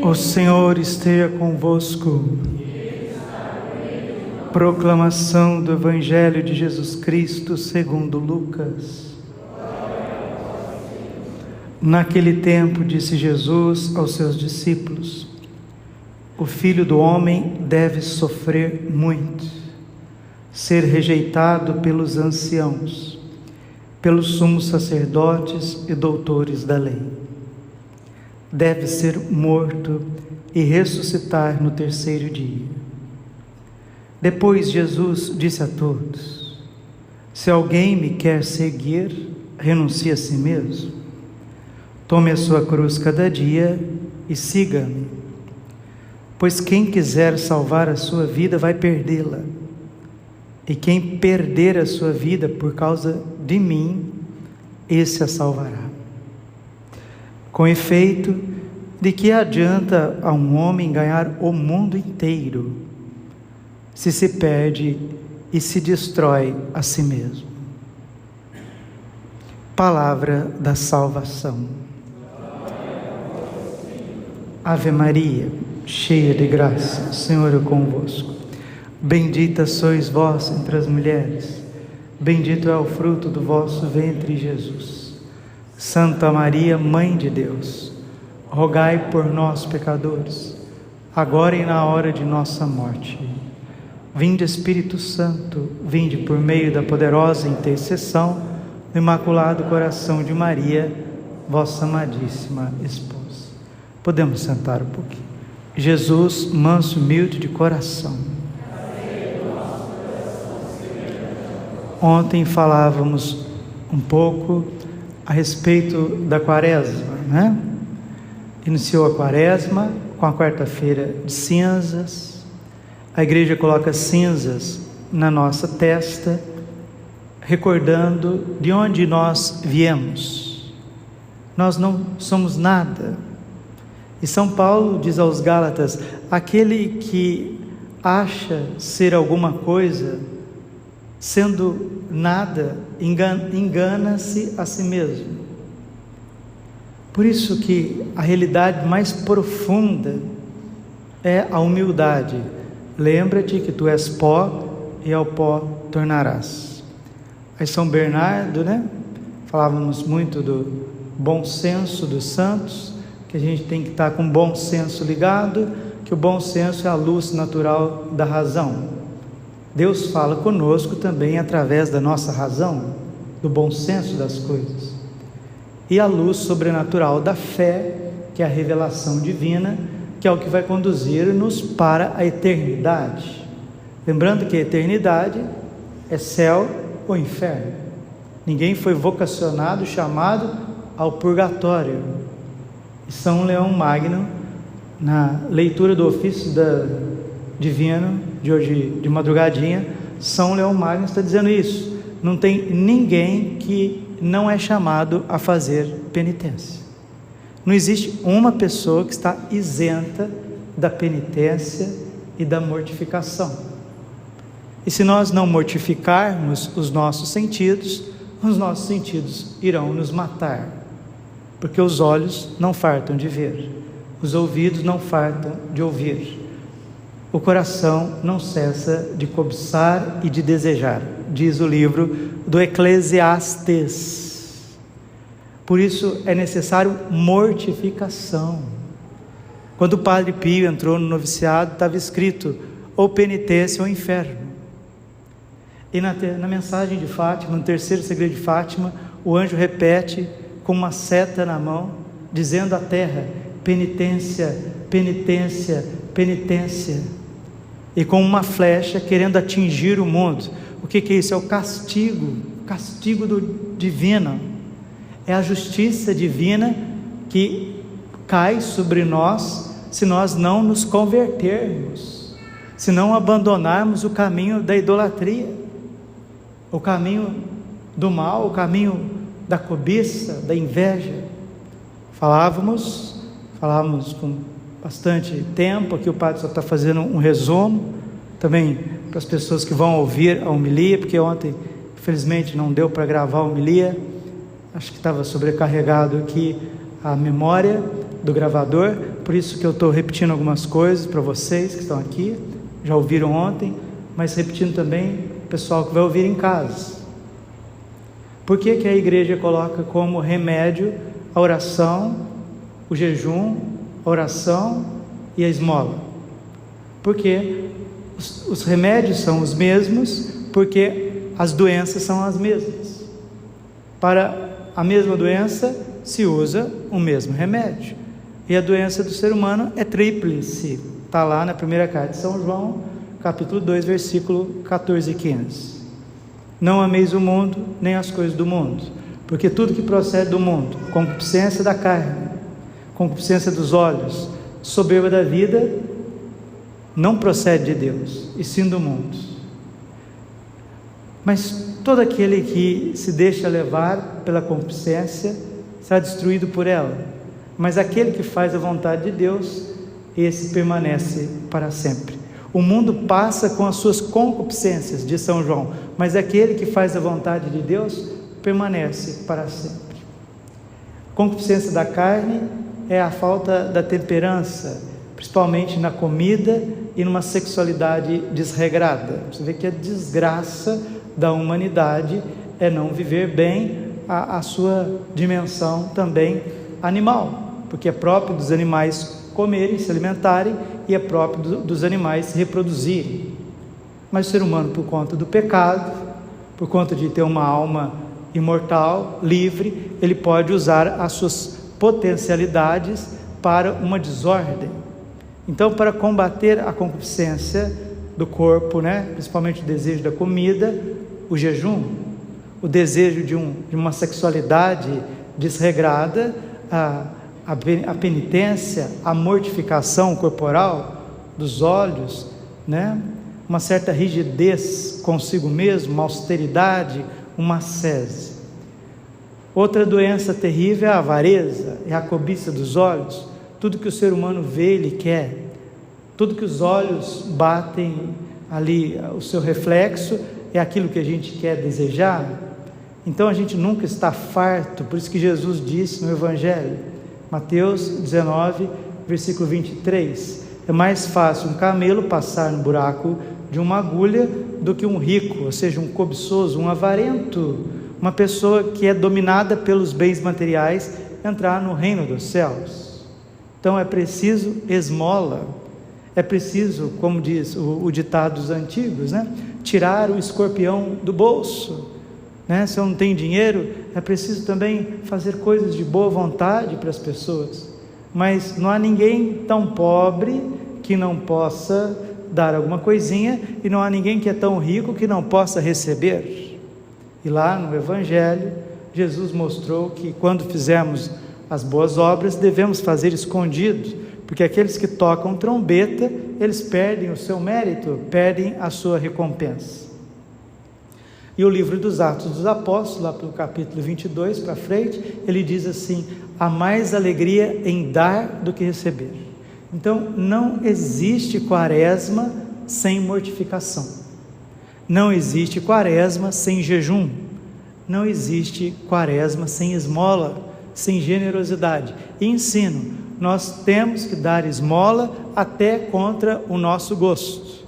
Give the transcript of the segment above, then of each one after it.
O Senhor esteja convosco. Proclamação do Evangelho de Jesus Cristo segundo Lucas. Naquele tempo disse Jesus aos seus discípulos: o Filho do Homem deve sofrer muito, ser rejeitado pelos anciãos, pelos sumos sacerdotes e doutores da lei. Deve ser morto e ressuscitar no terceiro dia. Depois Jesus disse a todos: se alguém me quer seguir, renuncie a si mesmo. Tome a sua cruz cada dia e siga-me. Pois quem quiser salvar a sua vida vai perdê-la. E quem perder a sua vida por causa de mim, esse a salvará. Com efeito, de que adianta a um homem ganhar o mundo inteiro, se se perde e se destrói a si mesmo? Palavra da salvação. Ave Maria, cheia de graça, o Senhor é convosco. Bendita sois vós entre as mulheres, bendito é o fruto do vosso ventre, Jesus. Santa Maria, Mãe de Deus, rogai por nós, pecadores, agora e na hora de nossa morte. Vinde, Espírito Santo, vinde por meio da poderosa intercessão do Imaculado Coração de Maria, vossa amadíssima esposa. Podemos sentar um pouquinho. Jesus, manso e humilde de coração. Ontem falávamos um pouco a respeito da quaresma, né? Iniciou a quaresma com a quarta-feira de cinzas. A igreja coloca cinzas na nossa testa, recordando de onde nós viemos. Nós não somos nada. E São Paulo diz aos Gálatas: aquele que acha ser alguma coisa, sendo nada, engana-se a si mesmo. Por isso que a realidade mais profunda é a humildade. Lembra-te que tu és pó e ao pó tornarás. Aí São Bernardo, né? Falávamos muito do bom senso dos santos, que a gente tem que estar com o bom senso ligado, que o bom senso é a luz natural da razão. Deus fala conosco também através da nossa razão, do bom senso das coisas. E a luz sobrenatural da fé, que é a revelação divina, que é o que vai conduzir-nos para a eternidade. Lembrando que a eternidade é céu ou inferno. Ninguém foi vocacionado, chamado ao purgatório. E São Leão Magno, na leitura do ofício divino de hoje de madrugadinha, São Leão Magno está dizendo isso: não tem ninguém que não é chamado a fazer penitência. Não existe uma pessoa que está isenta da penitência e da mortificação. E se nós não mortificarmos os nossos sentidos irão nos matar, porque os olhos não fartam de ver, os ouvidos não fartam de ouvir, o coração não cessa de cobiçar e de desejar, diz o livro do Eclesiastes. Por isso é necessário mortificação. Quando o Padre Pio entrou no noviciado, estava escrito: ou penitência ou inferno. E na mensagem de Fátima, no terceiro segredo de Fátima, o anjo repete com uma seta na mão, dizendo à terra: penitência, penitência, penitência. E com uma flecha querendo atingir o mundo. O que é isso? É o castigo divino. É a justiça divina que cai sobre nós se nós não nos convertermos, se não abandonarmos o caminho da idolatria, o caminho do mal, o caminho da cobiça, da inveja. Falávamos com bastante tempo, aqui o padre só está fazendo um resumo, também para as pessoas que vão ouvir a homilia, porque ontem, infelizmente, não deu para gravar a homilia, acho que estava sobrecarregado aqui a memória do gravador, por isso que eu estou repetindo algumas coisas para vocês que estão aqui, já ouviram ontem, mas repetindo também o pessoal que vai ouvir em casa. Por que que a igreja coloca como remédio a oração, o jejum, a oração e a esmola? Porque os remédios são os mesmos, porque as doenças são as mesmas. Para a mesma doença se usa o mesmo remédio, e a doença do ser humano é tríplice, está lá na primeira carta de São João, capítulo 2, versículo 14 e 15. Não ameis o mundo, nem as coisas do mundo, porque tudo que procede do mundo, concupiscência da carne, concupiscência dos olhos, soberba da vida, não procede de Deus, e sim do mundo. Mas todo aquele que se deixa levar pela concupiscência será destruído por ela, mas aquele que faz a vontade de Deus, esse permanece para sempre. O mundo passa com as suas concupiscências, diz São João, mas aquele que faz a vontade de Deus permanece para sempre. Concupiscência da carne é a falta da temperança, principalmente na comida e numa sexualidade desregrada. Você vê que a desgraça da humanidade é não viver bem a sua dimensão também animal, porque é próprio dos animais comerem, se alimentarem, e é próprio dos animais se reproduzirem. Mas o ser humano, por conta do pecado, por conta de ter uma alma imortal, livre, ele pode usar as suas potencialidades para uma desordem. Então, para combater a concupiscência do corpo, principalmente o desejo da comida, o jejum, o desejo de uma sexualidade desregrada, a penitência, a mortificação corporal dos olhos, uma certa rigidez consigo mesmo, uma austeridade, uma ascese. Outra doença terrível é a avareza, é a cobiça dos olhos. Tudo que o ser humano vê, ele quer. Tudo que os olhos batem ali, o seu reflexo, é aquilo que a gente quer desejar. Então a gente nunca está farto, por isso que Jesus disse no Evangelho, Mateus 19, versículo 23, é mais fácil um camelo passar no buraco de uma agulha do que um rico, ou seja, um cobiçoso, um avarento, uma pessoa que é dominada pelos bens materiais, entrar no reino dos céus. Então é preciso esmola, é preciso, como diz o ditado dos antigos, tirar o escorpião do bolso. Se eu não tenho dinheiro, é preciso também fazer coisas de boa vontade para as pessoas, mas não há ninguém tão pobre que não possa dar alguma coisinha, e não há ninguém que é tão rico que não possa receber. E lá no Evangelho, Jesus mostrou que quando fizermos as boas obras, devemos fazer escondidos, porque aqueles que tocam trombeta, eles perdem o seu mérito, perdem a sua recompensa. E o livro dos Atos dos Apóstolos, lá pelo capítulo 22 para frente, ele diz assim: há mais alegria em dar do que receber. Então não existe quaresma sem mortificação, não existe quaresma sem jejum, não existe quaresma sem esmola, sem generosidade e ensino. Nós temos que dar esmola até contra o nosso gosto.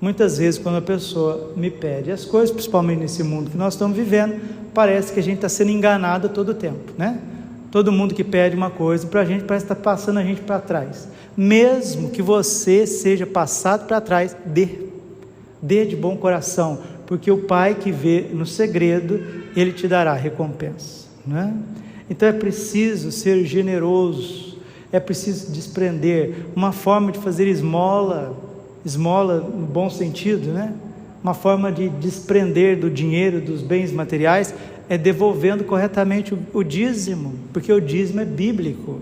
Muitas vezes, quando a pessoa me pede as coisas, principalmente nesse mundo que nós estamos vivendo, parece que a gente está sendo enganado todo o tempo, Todo mundo que pede uma coisa para a gente, parece que está passando a gente para trás. Mesmo que você seja passado para trás, dê de bom coração, porque o Pai que vê no segredo, Ele te dará recompensa, Então é preciso ser generoso, é preciso desprender. Uma forma de fazer esmola no bom sentido, uma forma de desprender do dinheiro, dos bens materiais, é devolvendo corretamente o dízimo, porque o dízimo é bíblico.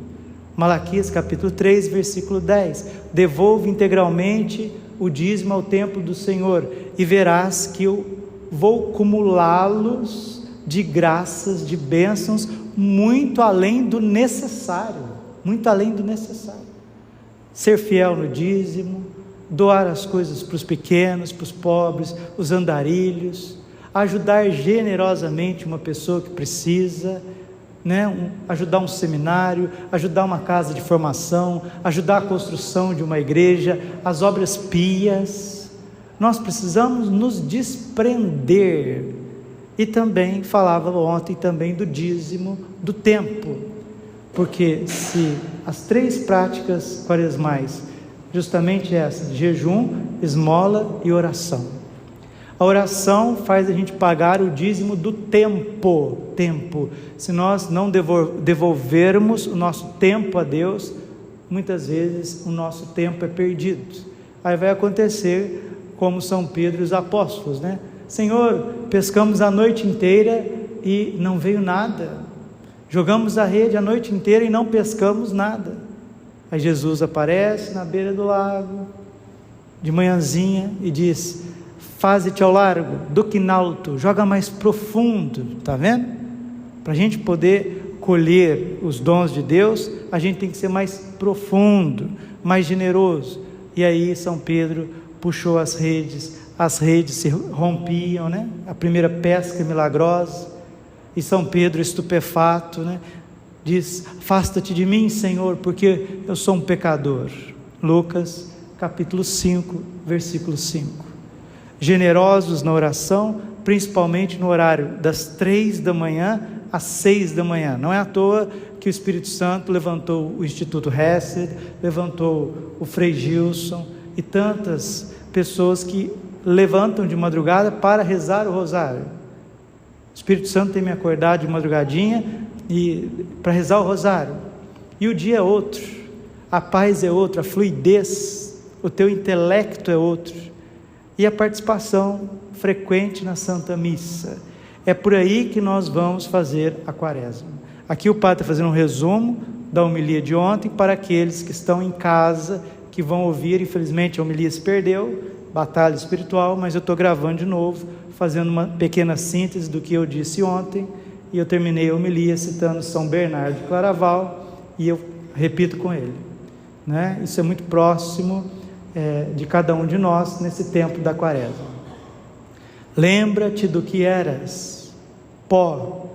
Malaquias capítulo 3, versículo 10, devolve integralmente o dízimo ao templo do Senhor, e verás que eu vou cumulá-los de graças, de bênçãos, muito além do necessário, ser fiel no dízimo, doar as coisas para os pequenos, para os pobres, os andarilhos, ajudar generosamente uma pessoa que precisa, né? Ajudar um seminário, ajudar uma casa de formação, ajudar a construção de uma igreja, as obras pias. Nós precisamos nos desprender. E também falava ontem também do dízimo do tempo, porque se as 3 práticas quaresmais, justamente essa, jejum, esmola e oração. A oração faz a gente pagar o dízimo do tempo. Se nós não devolvermos o nosso tempo a Deus, muitas vezes o nosso tempo é perdido. Aí vai acontecer como São Pedro e os apóstolos, né? Senhor, pescamos a noite inteira e não veio nada. Jogamos a rede a noite inteira e não pescamos nada. Aí Jesus aparece na beira do lago, de manhãzinha, e diz: faze-te ao largo, do que nauto, joga mais profundo. Está vendo? Para a gente poder colher os dons de Deus, a gente tem que ser mais profundo, mais generoso. E aí São Pedro puxou as redes se rompiam, né? A primeira pesca milagrosa, e São Pedro, estupefato, né? Diz: afasta-te de mim, Senhor, porque eu sou um pecador. Lucas capítulo 5, versículo 5. Generosos na oração, principalmente no horário das 3 da manhã às 6 da manhã. Não é à toa que o Espírito Santo levantou o Instituto Hesed, levantou o Frei Gilson e tantas pessoas que levantam de madrugada para rezar o rosário. O Espírito Santo tem me acordado de madrugadinha e para rezar o rosário. E o dia é outro, a paz é outra, a fluidez, o teu intelecto é outro, e a participação frequente na Santa Missa. É por aí que nós vamos fazer a quaresma. Aqui o padre está fazendo um resumo da homilia de ontem para aqueles que estão em casa, que vão ouvir. Infelizmente a homilia se perdeu, batalha espiritual, mas eu estou gravando de novo, fazendo uma pequena síntese do que eu disse ontem, e eu terminei a homilia citando São Bernardo de Claraval, e eu repito com ele, né? Isso é muito próximo de cada um de nós nesse tempo da quaresma. Lembra-te do que eras, pó,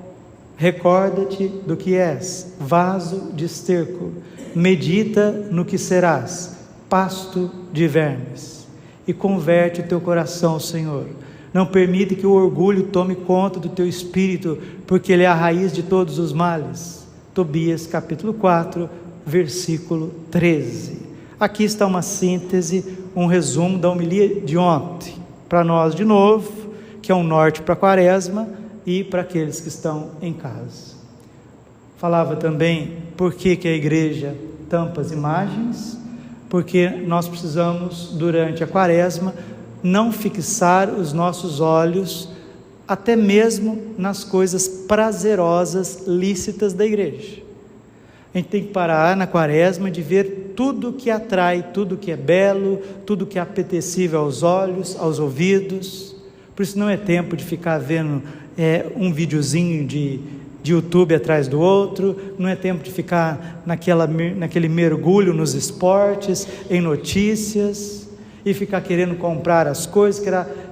recorda-te do que és, vaso de esterco, medita no que serás, pasto de vermes. E converte o teu coração, Senhor. Não permite que o orgulho tome conta do teu espírito, porque ele é a raiz de todos os males. Tobias capítulo 4, versículo 13. Aqui está uma síntese, um resumo da homilia de ontem, para nós de novo, que é um norte para a quaresma e para aqueles que estão em casa. Falava também por que a igreja tampa as imagens, porque nós precisamos, durante a quaresma, não fixar os nossos olhos até mesmo nas coisas prazerosas, lícitas da igreja. A gente tem que parar na quaresma de ver tudo que atrai, tudo que é belo, tudo que é apetecível aos olhos, aos ouvidos. Por isso não é tempo de ficar vendo um videozinho de YouTube atrás do outro, não é tempo de ficar naquele mergulho nos esportes, em notícias, e ficar querendo comprar as coisas,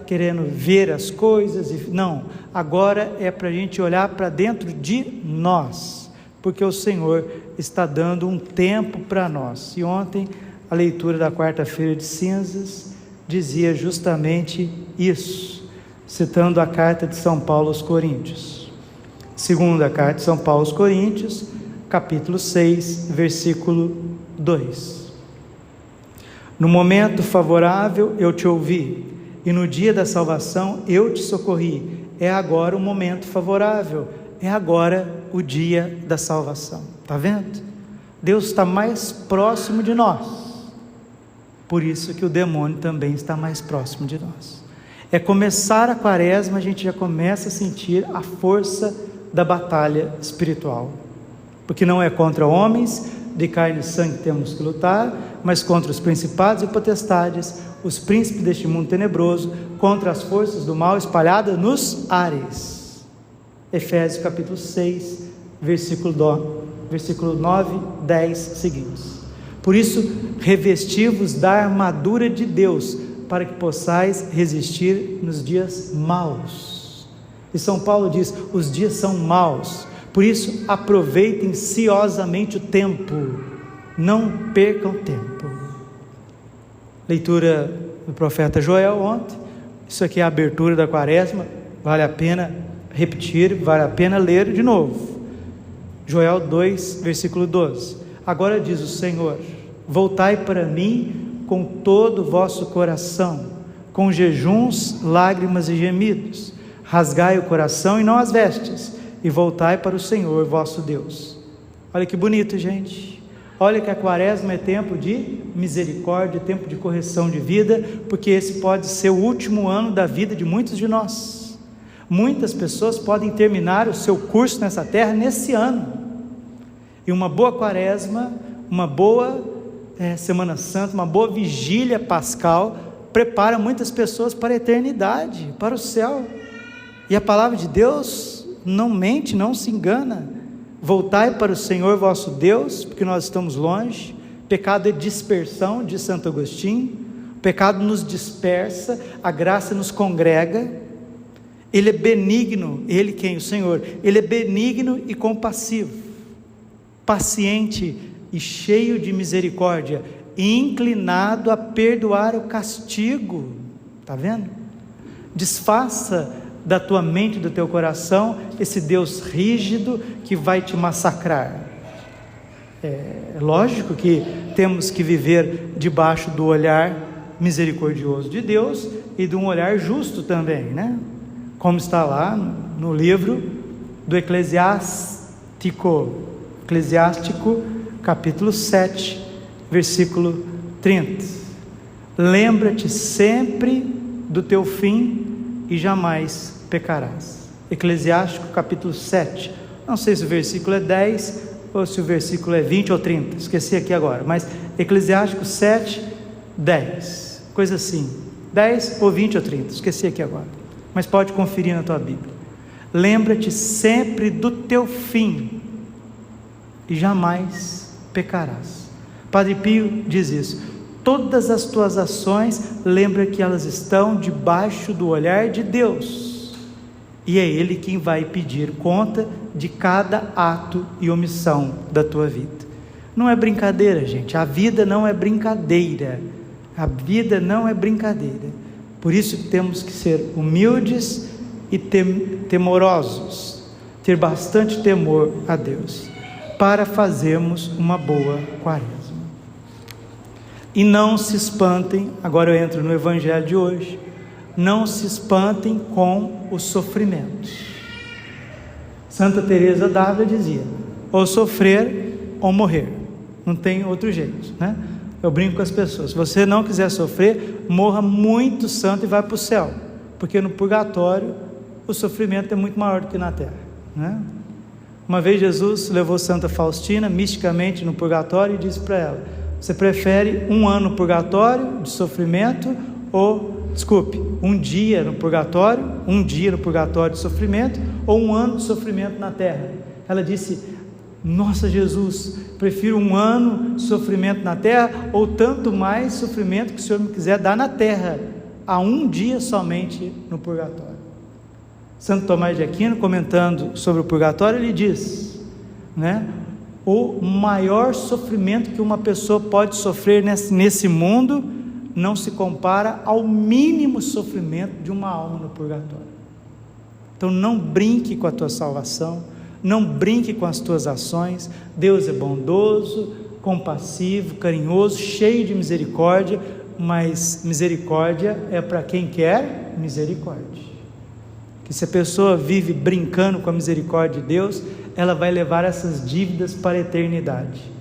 querendo ver as coisas. Não, agora é para a gente olhar para dentro de nós, porque o Senhor está dando um tempo para nós. E ontem a leitura da quarta-feira de cinzas dizia justamente isso, citando a carta de São Paulo aos Coríntios. Segunda carta de São Paulo aos Coríntios, capítulo 6, versículo 2. No momento favorável eu te ouvi, e no dia da salvação eu te socorri. É agora o momento favorável, é agora o dia da salvação. Está vendo? Deus está mais próximo de nós, por isso que o demônio também está mais próximo de nós. É começar a quaresma, a gente já começa a sentir a força da batalha espiritual, porque não é contra homens de carne e sangue que temos que lutar, mas contra os principados e potestades, os príncipes deste mundo tenebroso, contra as forças do mal espalhadas nos ares. Efésios capítulo 6, versículo 9, 10 seguintes. Por isso, revesti-vos da armadura de Deus, para que possais resistir nos dias maus. E São Paulo diz: os dias são maus, Por isso, aproveitem ciosamente o tempo, não percam tempo. Leitura do profeta Joel ontem, isso aqui é a abertura da quaresma, vale a pena repetir, vale a pena ler de novo. Joel 2, versículo 12. Agora diz o Senhor: voltai para mim com todo o vosso coração, com jejuns, lágrimas e gemidos, rasgai o coração e não as vestes, e voltai para o Senhor vosso Deus. Olha que bonito, gente. Olha que a quaresma é tempo de misericórdia, tempo de correção de vida, porque esse pode ser o último ano da vida de muitos de nós. Muitas pessoas podem terminar o seu curso nessa terra nesse ano, e uma boa quaresma, uma boa Semana Santa, uma boa vigília pascal, prepara muitas pessoas para a eternidade, para o céu. E a palavra de Deus não mente, não se engana. Voltai para o Senhor vosso Deus, porque nós estamos longe. Pecado é dispersão, diz Santo Agostinho. O pecado nos dispersa, a graça nos congrega. Ele é benigno, Ele quem? O Senhor. Ele é benigno e compassivo, paciente e cheio de misericórdia, e inclinado a perdoar o castigo. Está vendo? Desfaça da tua mente, do teu coração, esse Deus rígido que vai te massacrar. É lógico que temos que viver debaixo do olhar misericordioso de Deus e de um olhar justo também, né? Como está lá no livro do Eclesiástico, capítulo 7, versículo 30. Lembra-te sempre do teu fim e jamais pecarás. Eclesiástico capítulo 7, não sei se o versículo é 10 ou se o versículo é 20 ou 30, esqueci aqui agora, mas Eclesiástico 7, 10, coisa assim, 10 ou 20 ou 30, esqueci aqui agora, mas pode conferir na tua Bíblia. Lembra-te sempre do teu fim e jamais pecarás. Padre Pio diz isso: todas as tuas ações, lembra que elas estão debaixo do olhar de Deus, e é Ele quem vai pedir conta de cada ato e omissão da tua vida. Não é brincadeira, gente, a vida não é brincadeira, a vida não é brincadeira. Por isso que temos que ser humildes e temorosos, ter bastante temor a Deus, para fazermos uma boa quaresma. E não se espantem, agora eu entro no evangelho de hoje, não se espantem com os sofrimentos. Santa Teresa d'Ávila dizia: ou sofrer ou morrer, não tem outro jeito, né? Eu brinco com as pessoas: se você não quiser sofrer, morra muito santo e vai para o céu, porque no purgatório o sofrimento é muito maior do que na terra, né? Uma vez Jesus levou Santa Faustina misticamente no purgatório e disse para ela: você prefere um ano no purgatório de sofrimento um dia no purgatório de sofrimento, ou um ano de sofrimento na terra? Ela disse: nossa Jesus, prefiro um ano de sofrimento na terra, ou tanto mais sofrimento que o Senhor me quiser dar na terra, a um dia somente no purgatório. Santo Tomás de Aquino, comentando sobre o purgatório, ele diz, né, o maior sofrimento que uma pessoa pode sofrer nesse mundo não se compara ao mínimo sofrimento de uma alma no purgatório. Então não brinque com a tua salvação, não brinque com as tuas ações. Deus é bondoso, compassivo, carinhoso, cheio de misericórdia, mas misericórdia é para quem quer misericórdia. Que se a pessoa vive brincando com a misericórdia de Deus, ela vai levar essas dívidas para a eternidade.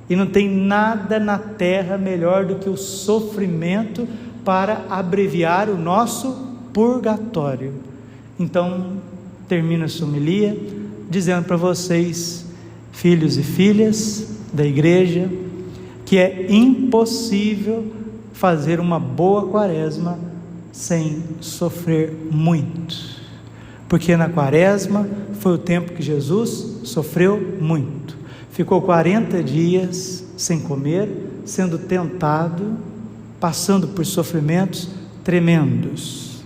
E não tem nada na terra melhor do que o sofrimento para abreviar o nosso purgatório. Então, termino essa homilia dizendo para vocês, filhos e filhas da igreja, que é impossível fazer uma boa quaresma sem sofrer muito. Porque na quaresma foi o tempo que Jesus sofreu muito. Ficou 40 dias sem comer, sendo tentado, passando por sofrimentos tremendos.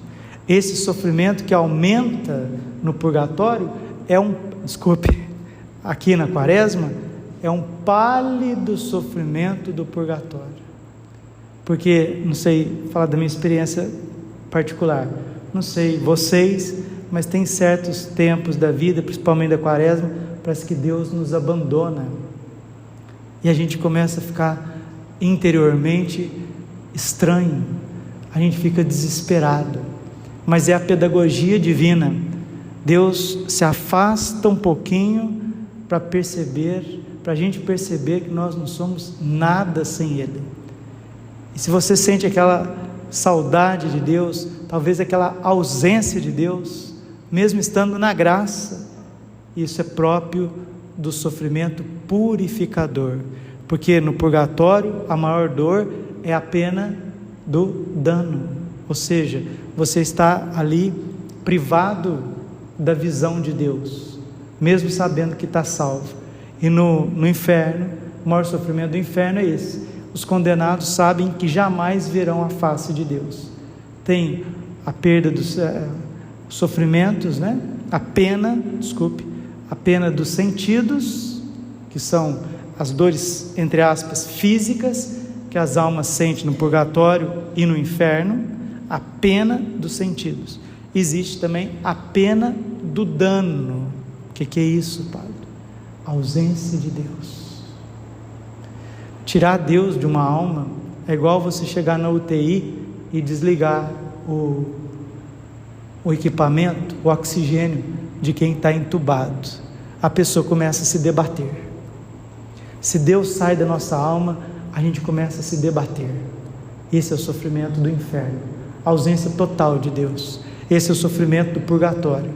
Esse sofrimento que aumenta no purgatório aqui na quaresma é um pálido sofrimento do purgatório. Porque, não sei falar da minha experiência particular, não sei vocês, mas tem certos tempos da vida, principalmente da quaresma, parece que Deus nos abandona, e a gente começa a ficar interiormente estranho, a gente fica desesperado, mas é a pedagogia divina. Deus se afasta um pouquinho para perceber, para a gente perceber que nós não somos nada sem Ele. E se você sente aquela saudade de Deus, talvez aquela ausência de Deus, mesmo estando na graça, isso é próprio do sofrimento purificador, porque no purgatório a maior dor é a pena do dano, ou seja, você está ali privado da visão de Deus, mesmo sabendo que está salvo. E no inferno, o maior sofrimento do inferno é esse: os condenados sabem que jamais verão a face de Deus. Tem a perda dos sofrimentos, né? A pena dos sentidos, que são as dores, entre aspas, físicas, que as almas sentem no purgatório e no inferno. A pena dos sentidos. Existe também a pena do dano. O que é isso, Padre? A ausência de Deus. Tirar Deus de uma alma é igual você chegar na UTI e desligar o equipamento, o oxigênio de quem está entubado. A pessoa começa a se debater. Se Deus sai da nossa alma, a gente começa a se debater. Esse é o sofrimento do inferno, a ausência total de Deus. Esse é o sofrimento do purgatório,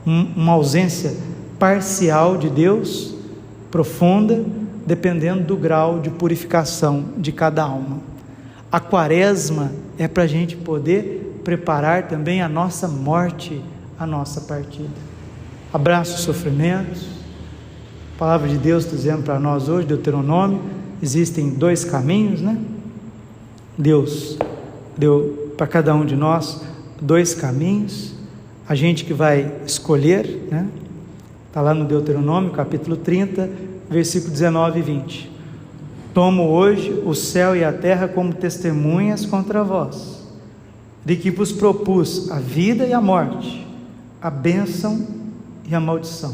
uma ausência parcial de Deus, profunda, dependendo do grau de purificação de cada alma. A quaresma é para a gente poder preparar também a nossa morte, a nossa partida. Abraça os sofrimentos. A palavra de Deus está dizendo para nós hoje, Deuteronômio, existem 2 caminhos, né? Deus deu para cada um de nós 2 caminhos, a gente que vai escolher, né? Está lá no Deuteronômio, capítulo 30, versículo 19 e 20. Tomo hoje o céu e a terra como testemunhas contra vós, de que vos propus a vida e a morte, a bênção e a maldição.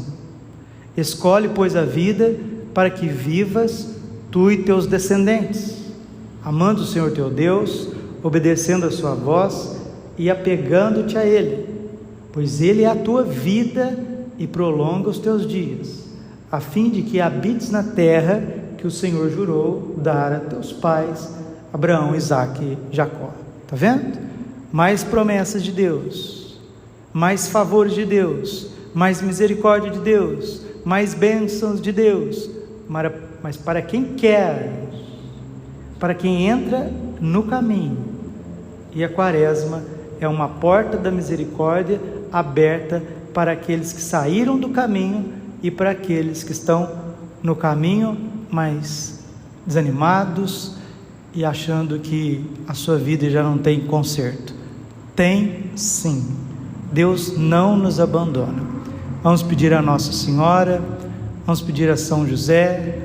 Escolhe, pois, a vida, para que vivas tu e teus descendentes, amando o Senhor teu Deus, obedecendo a sua voz e apegando-te a Ele, pois Ele é a tua vida e prolonga os teus dias, a fim de que habites na terra que o Senhor jurou dar a teus pais, Abraão, Isaque e Jacó. Está vendo? Mais promessas de Deus, mais favores de Deus, mais misericórdia de Deus, mais bênçãos de Deus, mas para quem quer, para quem entra no caminho. E a quaresma é uma porta da misericórdia aberta para aqueles que saíram do caminho e para aqueles que estão no caminho, mas desanimados e achando que a sua vida já não tem conserto. Tem sim. Deus não nos abandona. Vamos pedir a Nossa Senhora, vamos pedir a São José,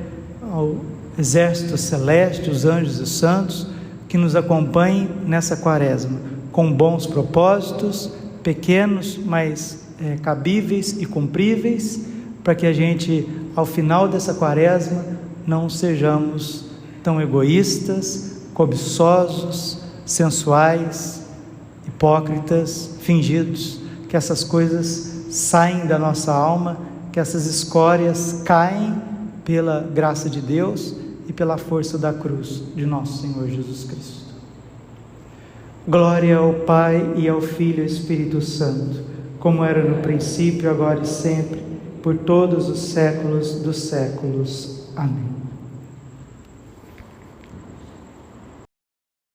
ao Exército Celeste, os anjos e os santos, que nos acompanhem nessa quaresma, com bons propósitos, pequenos, mas cabíveis e cumpríveis, para que a gente, ao final dessa quaresma, não sejamos tão egoístas, cobiçosos, sensuais, hipócritas, fingidos, que essas coisas saem da nossa alma, que essas escórias caem pela graça de Deus e pela força da cruz de nosso Senhor Jesus Cristo. Glória ao Pai e ao Filho e ao Espírito Santo, como era no princípio, agora e sempre, por todos os séculos dos séculos. Amém.